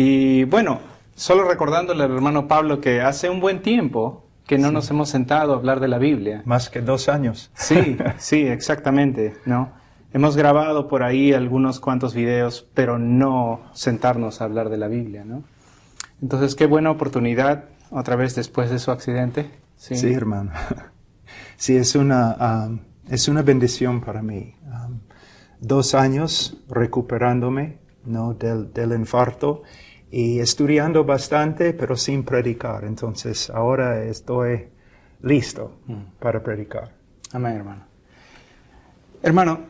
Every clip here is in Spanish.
Y bueno, solo recordándole al hermano Pablo que hace un buen tiempo que no nos hemos sentado a hablar de la Biblia. Más que 2 años. Sí, sí, exactamente, ¿no? Hemos grabado por ahí algunos cuantos videos, pero no sentarnos a hablar de la Biblia, ¿no? Entonces, qué buena oportunidad, otra vez después de su accidente. Sí, hermano. Sí, es una bendición para mí. 2 años recuperándome, ¿no? del infarto y estudiando bastante, pero sin predicar. Entonces, ahora estoy listo para predicar. Amén, hermano. Hermano,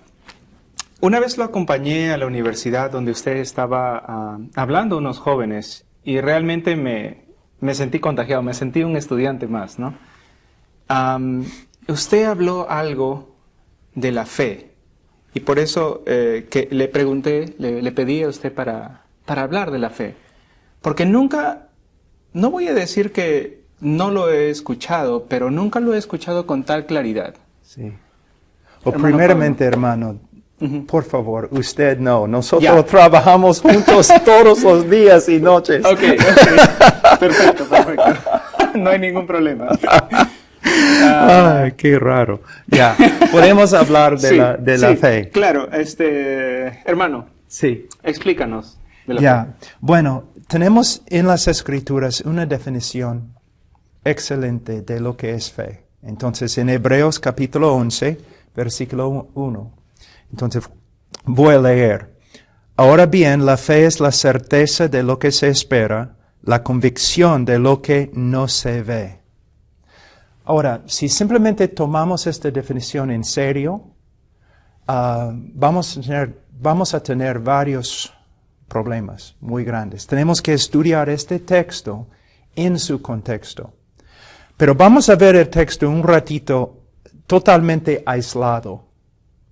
una vez lo acompañé a la universidad donde usted estaba hablando a unos jóvenes y realmente me sentí contagiado, me sentí un estudiante más, ¿no? Usted habló algo de la fe y por eso que le pregunté, le pedí a usted para hablar de la fe. Porque nunca, no voy a decir que no lo he escuchado, pero nunca lo he escuchado con tal claridad. Sí. Primeramente, hermano, por favor, usted no. Nosotros trabajamos juntos todos los días y noches. Ok. Perfecto. No hay ningún problema. Ay, qué raro. Ya, podemos hablar de la fe. Claro, hermano. Sí. Explícanos de la fe. Bueno, tenemos en las Escrituras una definición excelente de lo que es fe. Entonces, en Hebreos capítulo 11, versículo 1. Entonces, voy a leer. Ahora bien, la fe es la certeza de lo que se espera, la convicción de lo que no se ve. Ahora, si simplemente tomamos esta definición en serio, vamos a tener varios problemas muy grandes. Tenemos que estudiar este texto en su contexto. Pero vamos a ver el texto un ratito totalmente aislado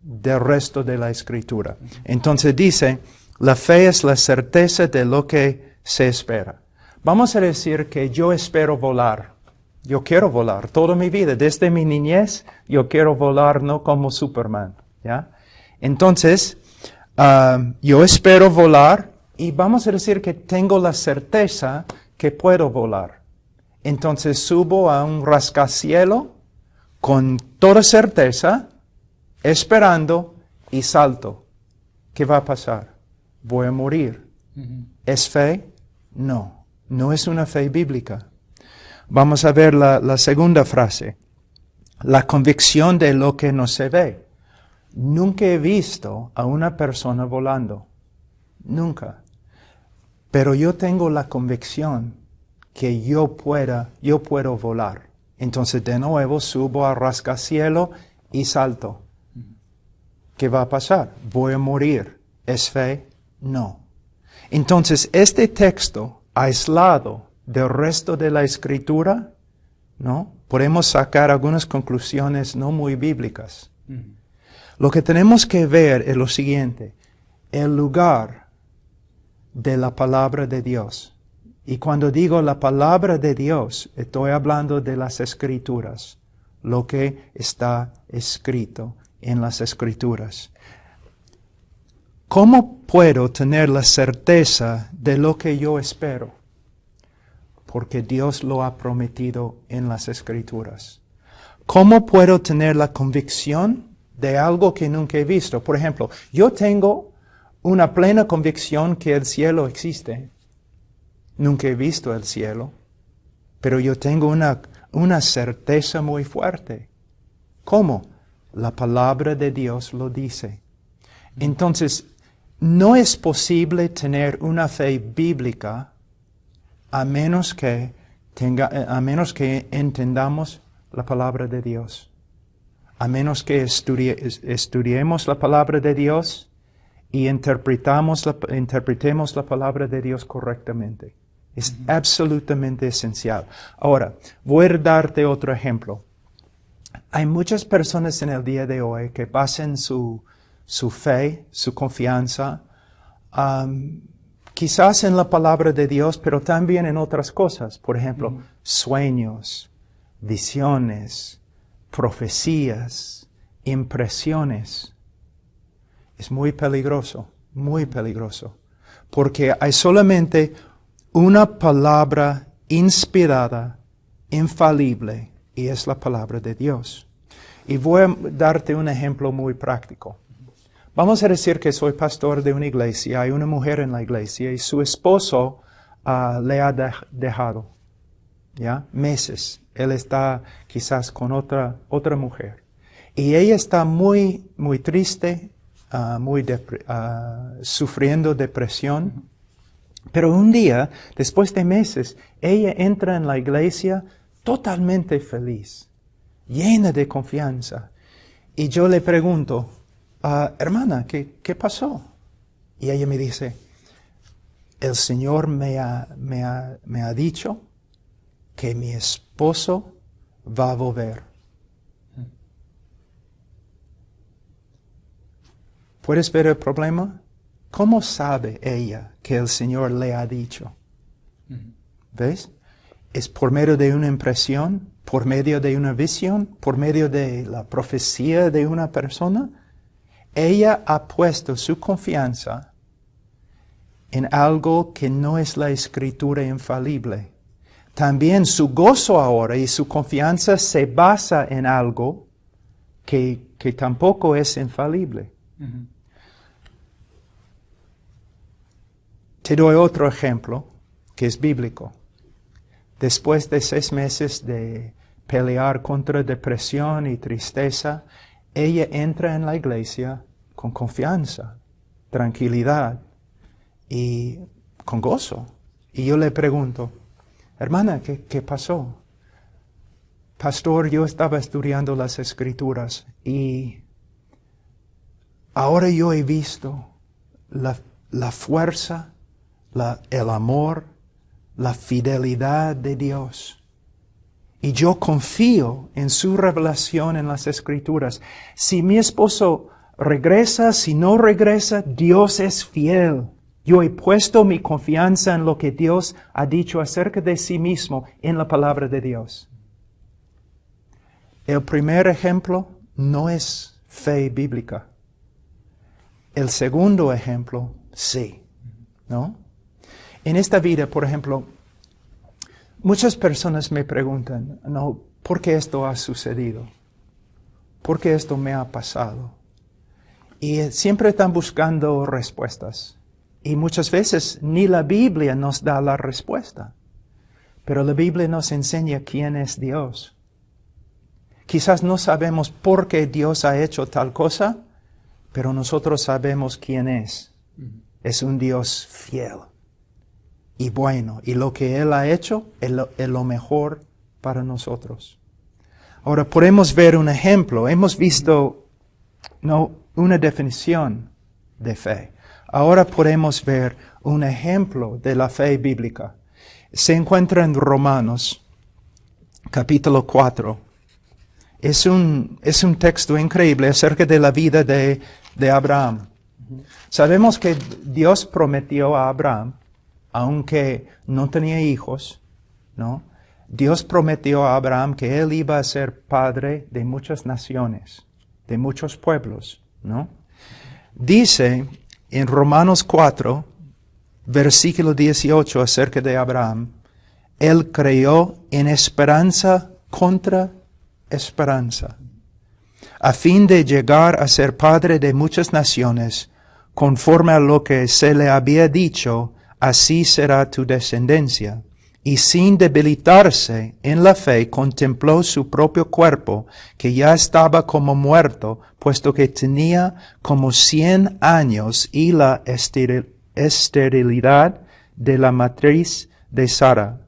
del resto de la Escritura. Entonces dice, la fe es la certeza de lo que se espera. Vamos a decir que yo espero volar. Yo quiero volar toda mi vida. Desde mi niñez, yo quiero volar no como Superman, ¿ya? Entonces, yo espero volar y vamos a decir que tengo la certeza que puedo volar. Entonces subo a un rascacielos con toda certeza, esperando y salto. ¿Qué va a pasar? Voy a morir. ¿Es fe? No, no es una fe bíblica. Vamos a ver la segunda frase. La convicción de lo que no se ve. Nunca he visto a una persona volando. Nunca. Pero yo tengo la convicción que yo puedo volar. Entonces de nuevo subo al rascacielos y salto. ¿Qué va a pasar? Voy a morir. ¿Es fe? No. Entonces este texto aislado del resto de la Escritura, ¿no? Podemos sacar algunas conclusiones no muy bíblicas. Lo que tenemos que ver es lo siguiente, el lugar de la palabra de Dios. Y cuando digo la palabra de Dios, estoy hablando de las Escrituras, lo que está escrito en las Escrituras. ¿Cómo puedo tener la certeza de lo que yo espero? Porque Dios lo ha prometido en las Escrituras. ¿Cómo puedo tener la convicción de algo que nunca he visto? Por ejemplo, yo tengo una plena convicción que el cielo existe. Nunca he visto el cielo, pero yo tengo una certeza muy fuerte. ¿Cómo? La palabra de Dios lo dice. Entonces, no es posible tener una fe bíblica a menos que entendamos la palabra de Dios. A menos que estudiemos la palabra de Dios y interpretemos la palabra de Dios correctamente. Es absolutamente esencial. Ahora, voy a darte otro ejemplo. Hay muchas personas en el día de hoy que basan su fe, su confianza, quizás en la palabra de Dios, pero también en otras cosas. Por ejemplo, sueños, visiones, profecías, impresiones. Es muy peligroso, porque hay solamente una palabra inspirada, infalible, y es la palabra de Dios. Y voy a darte un ejemplo muy práctico. Vamos a decir que soy pastor de una iglesia, hay una mujer en la iglesia y su esposo le ha dejado, ¿ya? Meses. Él está quizás con otra mujer. Y ella está muy, muy triste, sufriendo depresión. Pero un día, después de meses, ella entra en la iglesia totalmente feliz, llena de confianza. Y yo le pregunto, hermana, ¿qué pasó? Y ella me dice, el Señor me ha dicho que mi esposo va a volver. ¿Puedes ver el problema? ¿Cómo sabe ella que el Señor le ha dicho? ¿Ves? Es por medio de una impresión, por medio de una visión, por medio de la profecía de una persona. Ella ha puesto su confianza en algo que no es la Escritura infalible. También su gozo ahora y su confianza se basa en algo que tampoco es infalible. Te doy otro ejemplo que es bíblico. Después de 6 meses de pelear contra depresión y tristeza, ella entra en la iglesia con confianza, tranquilidad y con gozo. Y yo le pregunto, hermana, ¿qué pasó? Pastor, yo estaba estudiando las Escrituras y ahora yo he visto la fuerza, el amor, la fidelidad de Dios. Y yo confío en su revelación en las Escrituras. Si mi esposo regresa, si no regresa, Dios es fiel. Yo he puesto mi confianza en lo que Dios ha dicho acerca de sí mismo en la palabra de Dios. El primer ejemplo no es fe bíblica. El segundo ejemplo, sí, ¿no? En esta vida, por ejemplo, muchas personas me preguntan, no, ¿por qué esto ha sucedido? ¿Por qué esto me ha pasado? Y siempre están buscando respuestas. Y muchas veces ni la Biblia nos da la respuesta. Pero la Biblia nos enseña quién es Dios. Quizás no sabemos por qué Dios ha hecho tal cosa, pero nosotros sabemos quién es. Es un Dios fiel y bueno. Y lo que Él ha hecho es lo mejor para nosotros. Ahora podemos ver un ejemplo. Hemos visto una definición de fe. Ahora podemos ver un ejemplo de la fe bíblica. Se encuentra en Romanos, capítulo 4. Es un texto increíble acerca de la vida de Abraham. Sabemos que Dios prometió a Abraham, aunque no tenía hijos, ¿no? Dios prometió a Abraham que él iba a ser padre de muchas naciones, de muchos pueblos, ¿no? Dice en Romanos 4, versículo 18 acerca de Abraham, él creyó en esperanza contra esperanza, a fin de llegar a ser padre de muchas naciones, conforme a lo que se le había dicho, así será tu descendencia. Y sin debilitarse en la fe, contempló su propio cuerpo, que ya estaba como muerto, puesto que tenía como 100 años, y la esterilidad de la matriz de Sara.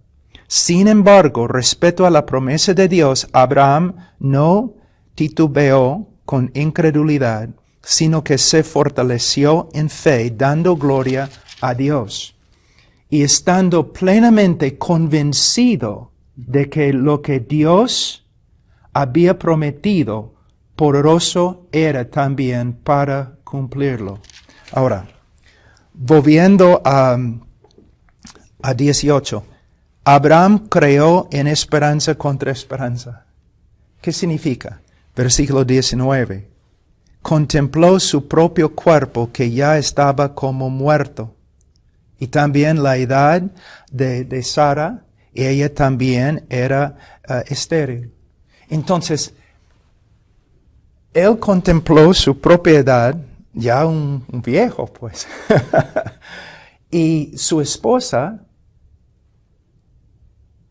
Sin embargo, respecto a la promesa de Dios, Abraham no titubeó con incredulidad, sino que se fortaleció en fe, dando gloria a Dios. Y estando plenamente convencido de que lo que Dios había prometido, poderoso era también para cumplirlo. Ahora, volviendo a 18. Abraham creyó en esperanza contra esperanza. ¿Qué significa? Versículo 19. Contempló su propio cuerpo que ya estaba como muerto. Y también la edad de Sara, ella también era estéril. Entonces, él contempló su propia edad, ya un viejo, pues. Y su esposa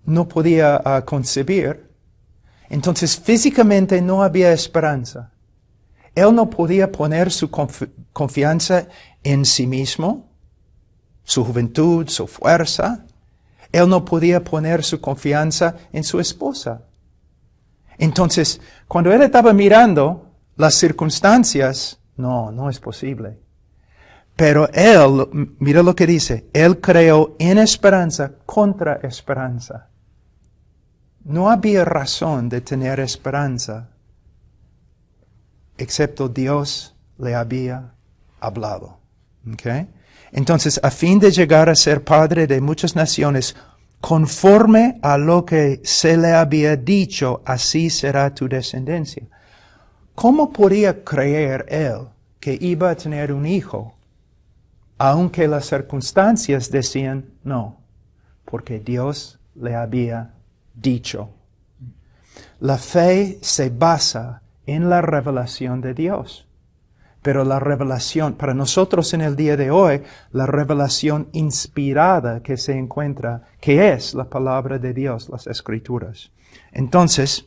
no podía concebir. Entonces, físicamente no había esperanza. Él no podía poner su confianza en sí mismo, su juventud, su fuerza. Él no podía poner su confianza en su esposa. Entonces, cuando él estaba mirando las circunstancias, no es posible. Pero él, mira lo que dice, él creó en esperanza contra esperanza. No había razón de tener esperanza, excepto Dios le había hablado. ¿Okay? Entonces, a fin de llegar a ser padre de muchas naciones, conforme a lo que se le había dicho, así será tu descendencia. ¿Cómo podía creer él que iba a tener un hijo, aunque las circunstancias decían no? Porque Dios le había dicho. La fe se basa en la revelación de Dios. Pero la revelación, para nosotros en el día de hoy, la revelación inspirada que se encuentra, que es la palabra de Dios, las Escrituras. Entonces,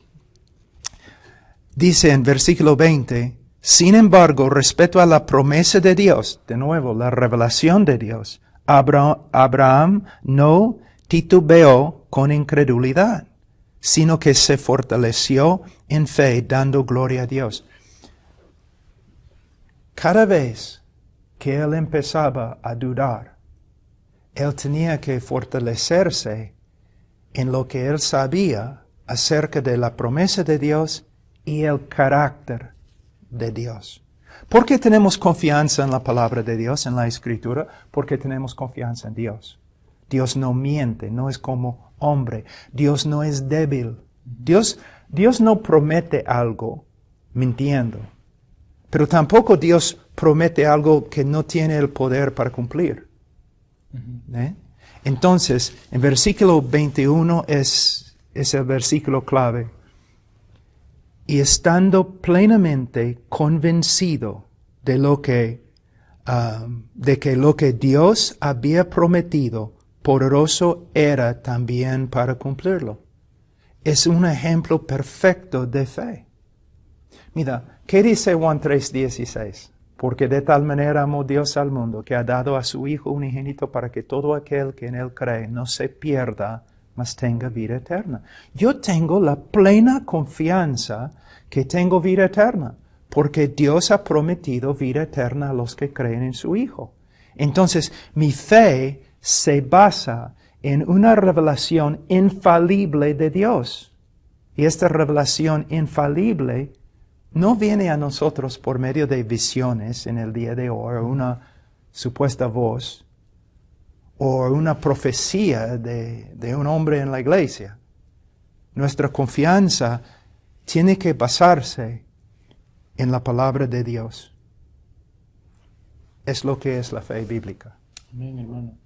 dice en versículo 20, sin embargo, respecto a la promesa de Dios, de nuevo, la revelación de Dios, Abraham no titubeó con incredulidad, sino que se fortaleció en fe, dando gloria a Dios. Cada vez que él empezaba a dudar, él tenía que fortalecerse en lo que él sabía acerca de la promesa de Dios y el carácter de Dios. ¿Por qué tenemos confianza en la palabra de Dios, en la Escritura? Porque tenemos confianza en Dios. Dios no miente, no es como hombre. Dios no es débil. Dios no promete algo mintiendo. Pero tampoco Dios promete algo que no tiene el poder para cumplir. Entonces, en versículo 21 es el versículo clave. Y estando plenamente convencido de que lo que Dios había prometido, poderoso era también para cumplirlo. Es un ejemplo perfecto de fe. Mira, ¿qué dice Juan 3:16? Porque de tal manera amó Dios al mundo, que ha dado a su Hijo unigénito para que todo aquel que en Él cree no se pierda, mas tenga vida eterna. Yo tengo la plena confianza que tengo vida eterna, porque Dios ha prometido vida eterna a los que creen en su Hijo. Entonces, mi fe se basa en una revelación infalible de Dios. Y esta revelación infalible no viene a nosotros por medio de visiones en el día de hoy, o una supuesta voz, o una profecía de un hombre en la iglesia. Nuestra confianza tiene que basarse en la palabra de Dios. Es lo que es la fe bíblica. Amén, hermano.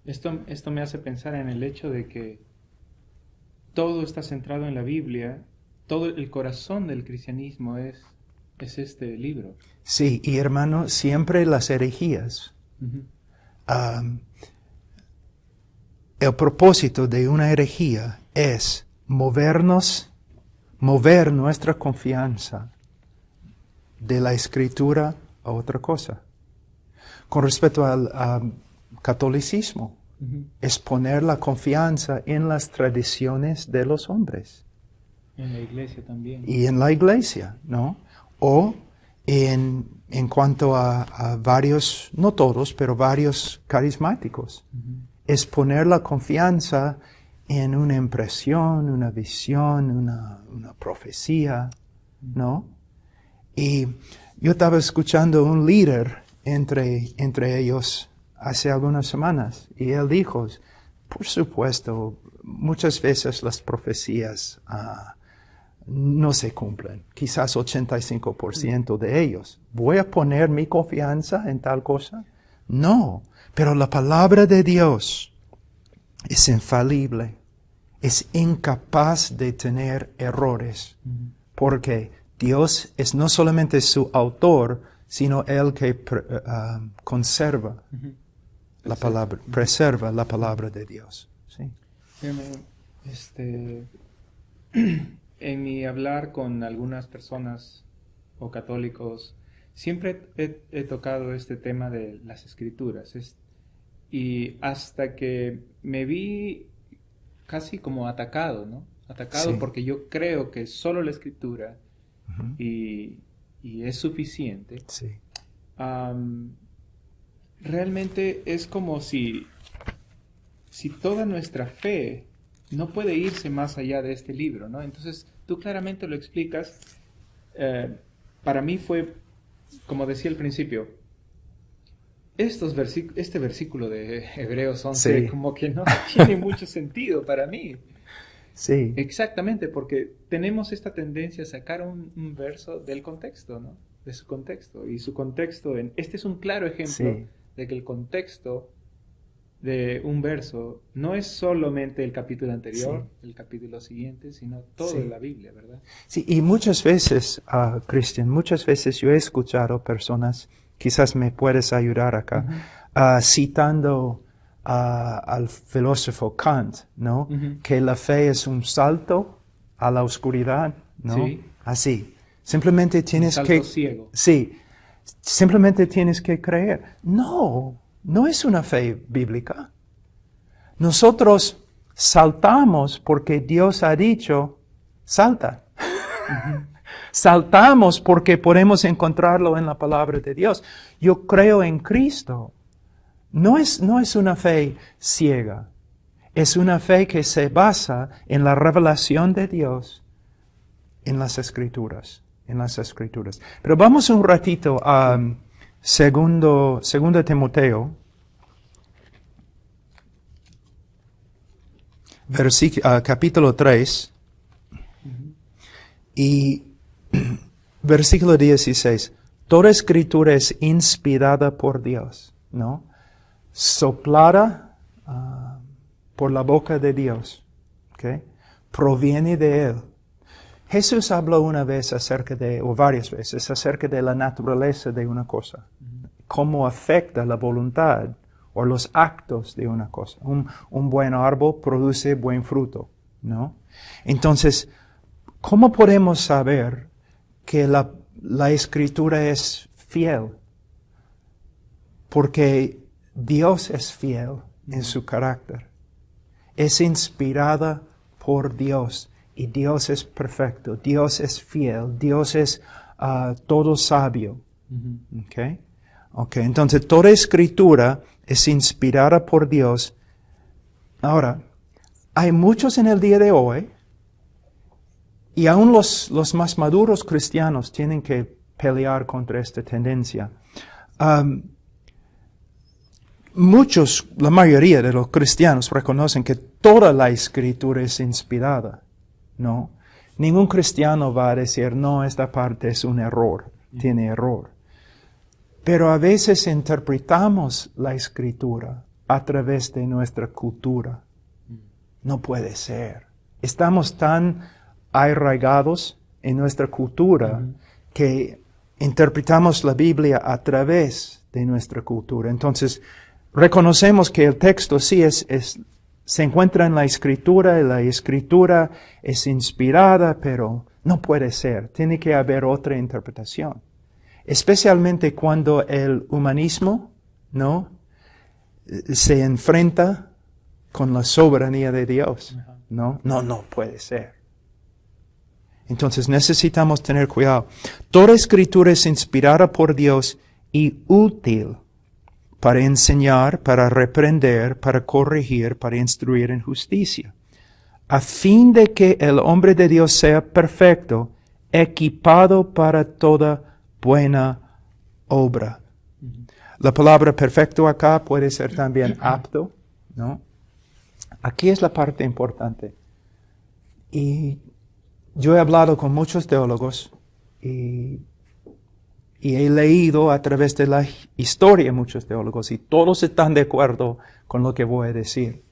Esto me hace pensar en el hecho de que todo está centrado en la Biblia. Todo el corazón del cristianismo es este libro. Sí, y hermano, siempre las herejías. El propósito de una herejía es mover nuestra confianza de la Escritura a otra cosa. Con respecto al catolicismo, es poner la confianza en las tradiciones de los hombres. En la iglesia también. Y en la iglesia, ¿no? O en cuanto a varios, no todos, pero varios carismáticos. Es poner la confianza en una impresión, una visión, una profecía, ¿no? Y yo estaba escuchando un líder entre ellos hace algunas semanas, y él dijo, por supuesto, muchas veces las profecías no se cumplen, quizás 85% de ellos. ¿Voy a poner mi confianza en tal cosa? No, pero la palabra de Dios es infalible, es incapaz de tener errores, porque Dios es no solamente su autor, sino el que conserva la palabra, preserva la palabra de Dios. ¿Sí? En mi hablar con algunas personas o católicos, siempre he tocado este tema de las escrituras. Y hasta que me vi casi como atacado, ¿no? Atacado Sí. porque yo creo que solo la escritura y es suficiente. Sí. Realmente es como si toda nuestra fe no puede irse más allá de este libro, ¿no? Entonces, tú claramente lo explicas. Para mí fue, como decía al principio, este versículo de Hebreos 11 Sí. como que no tiene mucho sentido para mí. Sí. Exactamente, porque tenemos esta tendencia a sacar un verso del contexto, ¿no? De su contexto. Y su contexto, este es un claro ejemplo Sí. de que el contexto de un verso no es solamente el capítulo anterior, el capítulo siguiente, sino todo de la Biblia, ¿verdad? Sí, y muchas veces, Christian, muchas veces yo he escuchado personas, quizás me puedes ayudar acá, citando al filósofo Kant, ¿no? Que la fe es un salto a la oscuridad, ¿no? Sí. Así. Simplemente tienes Un salto ciego. Sí. Simplemente tienes que creer. No es una fe bíblica. Nosotros saltamos porque Dios ha dicho, salta. Saltamos porque podemos encontrarlo en la palabra de Dios. Yo creo en Cristo. No es una fe ciega. Es una fe que se basa en la revelación de Dios en las Escrituras. Pero vamos un ratito a segundo Timoteo, capítulo 3, y versículo 16. Toda escritura es inspirada por Dios, ¿no? Soplada por la boca de Dios, ¿ok? Proviene de Él. Jesús habló una vez o varias veces, acerca de la naturaleza de una cosa, cómo afecta la voluntad o los actos de una cosa. Un buen árbol produce buen fruto, ¿no? Entonces, ¿cómo podemos saber que la Escritura es fiel? Porque Dios es fiel en su carácter. Es inspirada por Dios. Y Dios es perfecto, Dios es fiel, Dios es todo sabio. Okay, entonces toda escritura es inspirada por Dios. Ahora, hay muchos en el día de hoy, y aún los más maduros cristianos tienen que pelear contra esta tendencia. La mayoría de los cristianos reconocen que toda la escritura es inspirada. No, ningún cristiano va a decir, no, esta parte es un error, tiene error. Pero a veces interpretamos la escritura a través de nuestra cultura. No puede ser. Estamos tan arraigados en nuestra cultura que interpretamos la Biblia a través de nuestra cultura. Entonces, reconocemos que el texto sí se encuentra en la Escritura, y la Escritura es inspirada, pero no puede ser. Tiene que haber otra interpretación. Especialmente cuando el humanismo, ¿no?, se enfrenta con la soberanía de Dios, ¿no? No puede ser. Entonces necesitamos tener cuidado. Toda Escritura es inspirada por Dios y útil para enseñar, para reprender, para corregir, para instruir en justicia, a fin de que el hombre de Dios sea perfecto, equipado para toda buena obra. La palabra perfecto acá puede ser también apto, ¿no? Aquí es la parte importante. Y yo he hablado con muchos teólogos y Y he leído a través de la historia muchos teólogos y todos están de acuerdo con lo que voy a decir.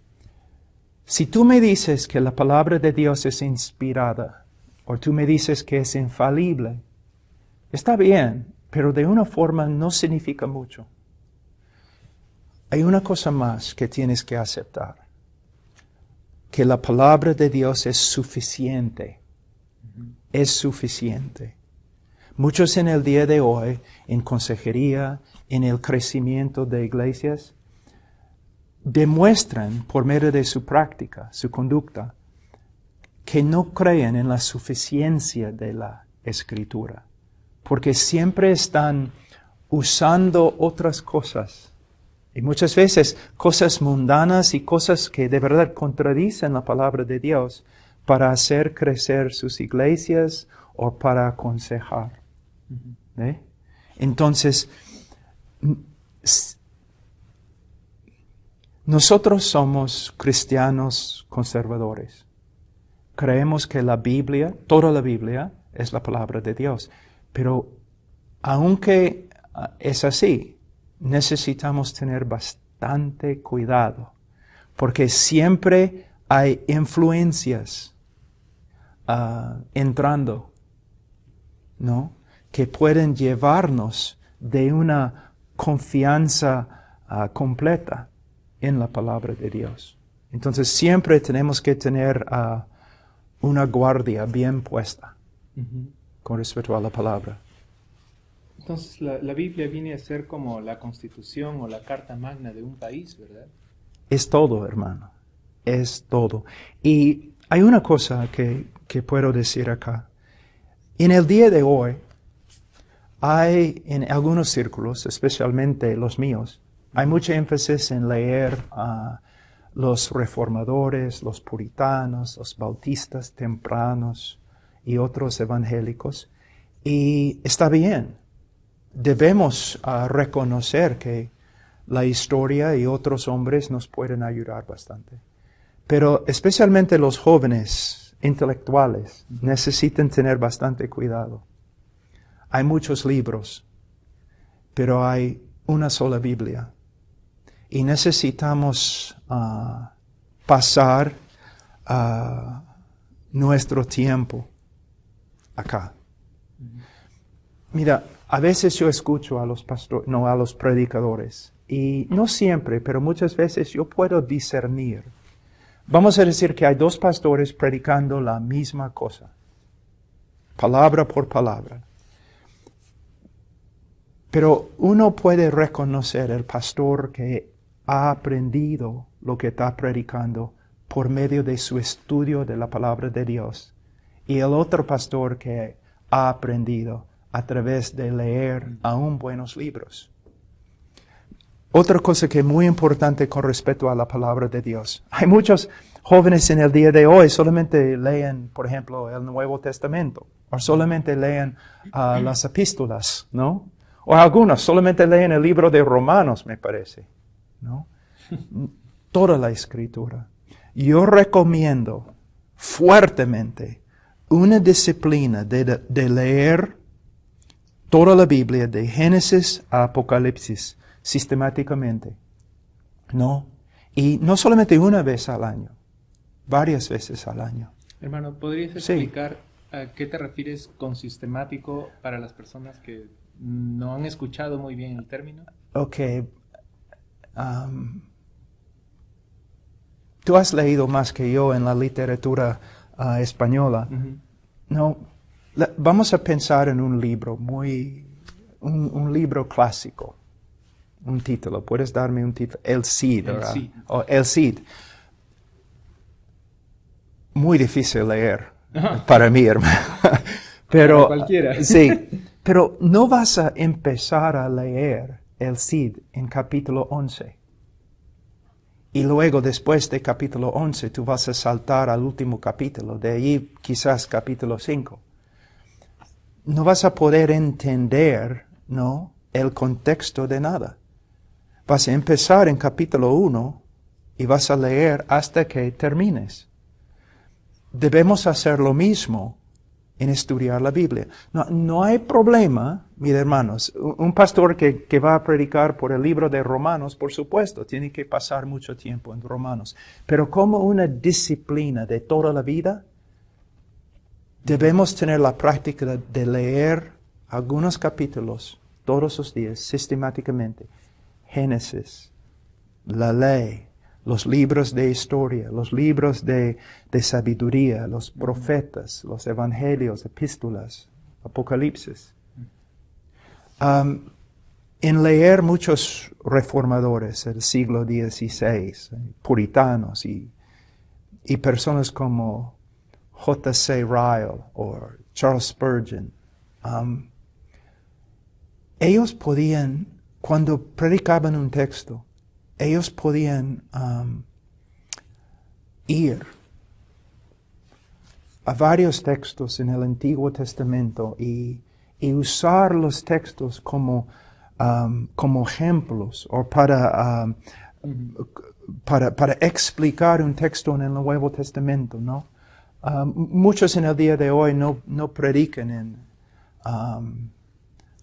Si tú me dices que la palabra de Dios es inspirada, o tú me dices que es infalible, está bien, pero de una forma no significa mucho. Hay una cosa más que tienes que aceptar, que la palabra de Dios es suficiente. Es suficiente. Muchos en el día de hoy, en consejería, en el crecimiento de iglesias, demuestran por medio de su práctica, su conducta, que no creen en la suficiencia de la Escritura, porque siempre están usando otras cosas, y muchas veces cosas mundanas y cosas que de verdad contradicen la palabra de Dios para hacer crecer sus iglesias o para aconsejar. ¿Eh? Entonces, nosotros somos cristianos conservadores. Creemos que la Biblia, toda la Biblia, es la palabra de Dios. Pero aunque es así, necesitamos tener bastante cuidado, porque siempre hay influencias entrando, ¿no? Que pueden llevarnos de una confianza completa en la palabra de Dios. Entonces siempre tenemos que tener una guardia bien puesta con respecto a la palabra. Entonces la Biblia viene a ser como la Constitución o la Carta Magna de un país, ¿verdad? Es todo, hermano. Es todo. Y hay una cosa que puedo decir acá. En el día de hoy, hay en algunos círculos, especialmente los míos, hay mucho énfasis en leer a los reformadores, los puritanos, los bautistas tempranos y otros evangélicos. Y está bien. Debemos reconocer que la historia y otros hombres nos pueden ayudar bastante. Pero especialmente los jóvenes intelectuales necesitan tener bastante cuidado. Hay muchos libros, pero hay una sola Biblia. Y necesitamos pasar nuestro tiempo acá. Mira, a veces yo escucho a los a los predicadores, y no siempre, pero muchas veces yo puedo discernir. Vamos a decir que hay dos pastores predicando la misma cosa, palabra por palabra. Pero uno puede reconocer el pastor que ha aprendido lo que está predicando por medio de su estudio de la palabra de Dios, y el otro pastor que ha aprendido a través de leer aún buenos libros. Otra cosa que es muy importante con respecto a la palabra de Dios. Hay muchos jóvenes en el día de hoy solamente leen, por ejemplo, el Nuevo Testamento, o solamente leen las epístolas, ¿no? O algunos solamente leen el libro de Romanos, me parece, ¿no? Toda la Escritura. Yo recomiendo fuertemente una disciplina de leer toda la Biblia, de Génesis a Apocalipsis, sistemáticamente, ¿no? Y no solamente una vez al año, varias veces al año. Hermano, ¿podrías explicar a qué te refieres con sistemático para las personas que no han escuchado muy bien el término? Ok. Tú has leído más que yo en la literatura española. No, vamos a pensar en un libro un libro clásico. Un título, ¿puedes darme un título? El Cid. El Cid. Muy difícil leer para mí, hermano. Pero, para cualquiera. Sí, pero no vas a empezar a leer el Cid en capítulo 11. Y luego, después de capítulo 11, tú vas a saltar al último capítulo, de ahí quizás capítulo 5. No vas a poder entender, ¿no?, el contexto de nada. Vas a empezar en capítulo 1 y vas a leer hasta que termines. Debemos hacer lo mismo en estudiar la Biblia. No hay problema, mis hermanos. Un pastor que va a predicar por el libro de Romanos, por supuesto, tiene que pasar mucho tiempo en Romanos. Pero como una disciplina de toda la vida, debemos tener la práctica de leer algunos capítulos todos los días, sistemáticamente. Génesis, la ley, los libros de historia, los libros de sabiduría, los profetas, los evangelios, epístolas, Apocalipsis. En leer muchos reformadores del siglo XVI, puritanos y personas como J.C. Ryle o Charles Spurgeon, ellos podían, cuando predicaban un texto, ellos podían ir a varios textos en el Antiguo Testamento y usar los textos como ejemplos o para explicar un texto en el Nuevo Testamento, ¿no? Muchos en el día de hoy no predican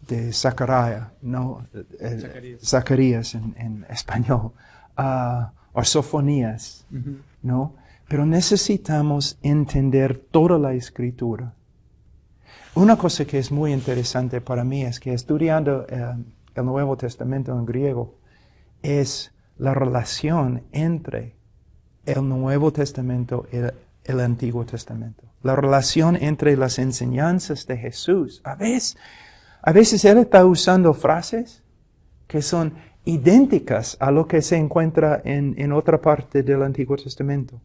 de Zacarías, ¿no? Zacarías en español, o Sofonías, ¿no? Pero necesitamos entender toda la Escritura. Una cosa que es muy interesante para mí es que estudiando el Nuevo Testamento en griego es la relación entre el Nuevo Testamento y el Antiguo Testamento. La relación entre las enseñanzas de Jesús. A veces Él está usando frases que son idénticas a lo que se encuentra en otra parte del Antiguo Testamento.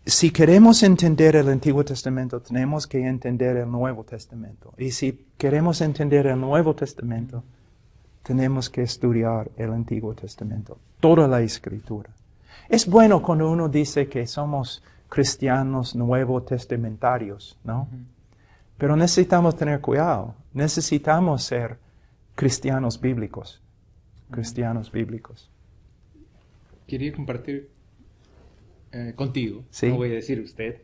Si queremos entender el Antiguo Testamento, tenemos que entender el Nuevo Testamento. Y si queremos entender el Nuevo Testamento, tenemos que estudiar el Antiguo Testamento, toda la Escritura. Es bueno cuando uno dice que somos cristianos nuevo testamentarios, ¿no? Pero necesitamos tener cuidado. Necesitamos ser cristianos bíblicos. Cristianos bíblicos. Quería compartir contigo, ¿Sí? No voy a decir usted.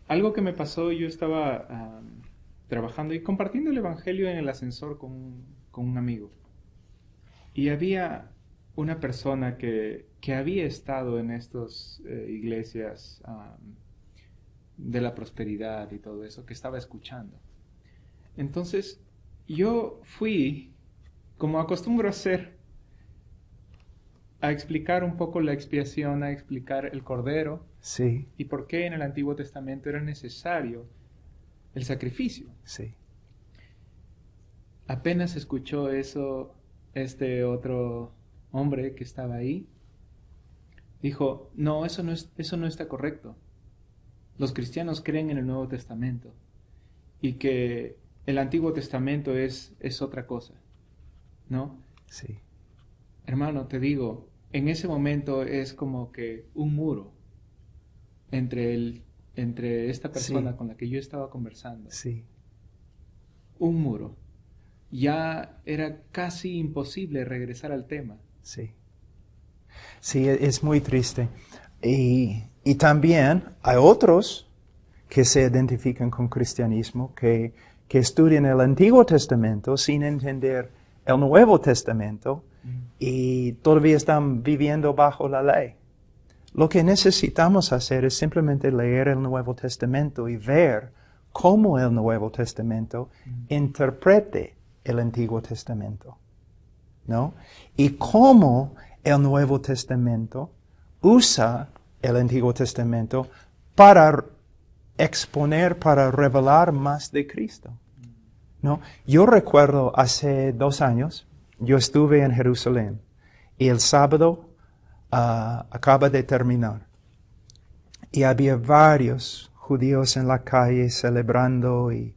Algo que me pasó, yo estaba trabajando y compartiendo el Evangelio en el ascensor con un amigo. Y había una persona que había estado en estas iglesias de la prosperidad y todo eso, que estaba escuchando. Entonces, yo fui, como acostumbro a hacer, a explicar un poco la expiación, a explicar el Cordero. Sí. Y por qué en el Antiguo Testamento era necesario el sacrificio. Sí. Apenas escuchó eso, este otro hombre que estaba ahí, dijo, no, eso no está correcto. Los cristianos creen en el Nuevo Testamento y que el Antiguo Testamento es otra cosa, ¿no? Sí. Hermano, te digo, en ese momento es como que un muro entre esta persona Sí. con la que yo estaba conversando. Sí. Un muro. Ya era casi imposible regresar al tema. Sí. Sí, es muy triste. Y también hay otros que se identifican con cristianismo, que estudian el Antiguo Testamento sin entender el Nuevo Testamento y todavía están viviendo bajo la ley. Lo que necesitamos hacer es simplemente leer el Nuevo Testamento y ver cómo el Nuevo Testamento interprete el Antiguo Testamento, ¿no? Y cómo el Nuevo Testamento usa el Antiguo Testamento para exponer, para revelar más de Cristo, ¿no? Yo recuerdo hace 2 años, yo estuve en Jerusalén y el sábado acaba de terminar y había varios judíos en la calle celebrando y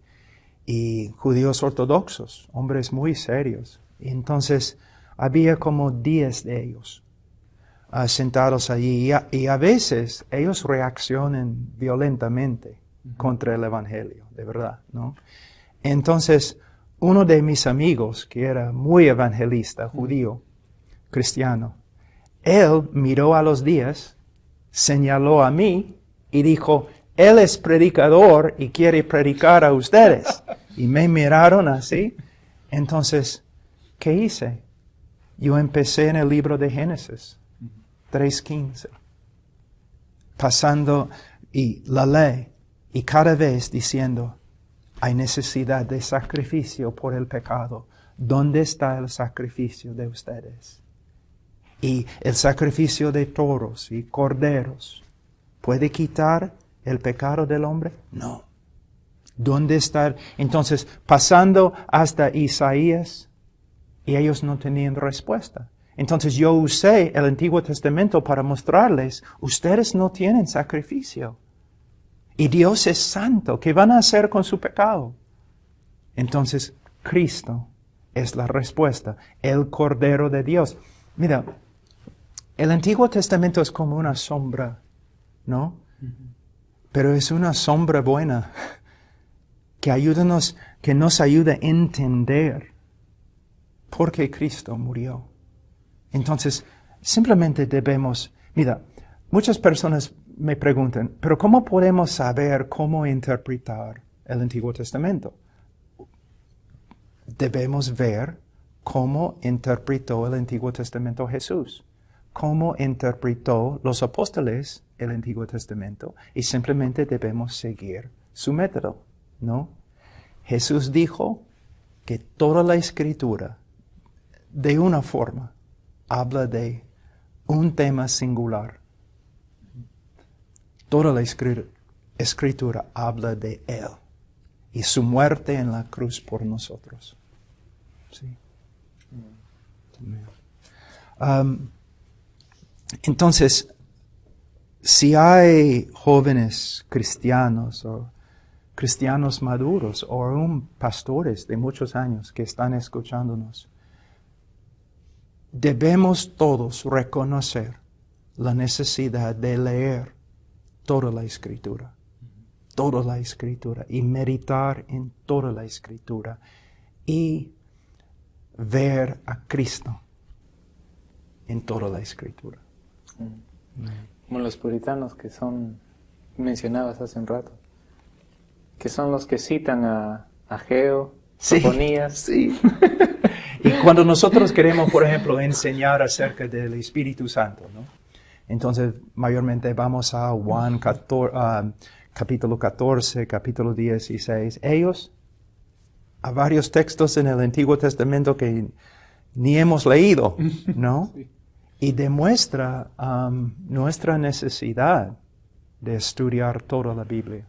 judíos ortodoxos, hombres muy serios. Y entonces había como 10 de ellos sentados allí y a veces ellos reaccionan violentamente contra el Evangelio, de verdad, ¿no? Entonces, uno de mis amigos, que era muy evangelista, judío, cristiano, él miró a los 10, señaló a mí y dijo, Él es predicador y quiere predicar a ustedes. Y me miraron así. Entonces, ¿qué hice? Yo empecé en el libro de Génesis 3:15. Pasando y la ley. Y cada vez diciendo, hay necesidad de sacrificio por el pecado. ¿Dónde está el sacrificio de ustedes? Y el sacrificio de toros y corderos, ¿puede quitar el pecado del hombre? No. ¿Dónde está? Entonces, pasando hasta Isaías, y ellos no tenían respuesta. Entonces yo usé el Antiguo Testamento para mostrarles, ustedes no tienen sacrificio. Y Dios es santo. ¿Qué van a hacer con su pecado? Entonces, Cristo es la respuesta. El Cordero de Dios. Mira, el Antiguo Testamento es como una sombra, ¿no? Pero es una sombra buena que nos ayuda a entender por qué Cristo murió. Entonces, simplemente debemos, mira, muchas personas me preguntan, pero ¿cómo podemos saber cómo interpretar el Antiguo Testamento? Debemos ver cómo interpretó el Antiguo Testamento Jesús, cómo interpretó los apóstoles el Antiguo Testamento, y simplemente debemos seguir su método, ¿no? Jesús dijo que toda la Escritura, de una forma, habla de un tema singular. Toda la Escritura habla de Él y su muerte en la cruz por nosotros. ¿Sí? Entonces, si hay jóvenes cristianos o cristianos maduros o aún pastores de muchos años que están escuchándonos, debemos todos reconocer la necesidad de leer toda la Escritura, y meditar en toda la Escritura, y ver a Cristo en toda la Escritura. Como los puritanos que son mencionados hace un rato, que son los que citan a Ageo, Sofonías. Sí. Y cuando nosotros queremos, por ejemplo, enseñar acerca del Espíritu Santo, ¿no? Entonces, mayormente vamos a Juan capítulo 14, capítulo 16. Ellos, a varios textos en el Antiguo Testamento que ni hemos leído, ¿no? Sí. Y demuestra nuestra necesidad de estudiar toda la Biblia.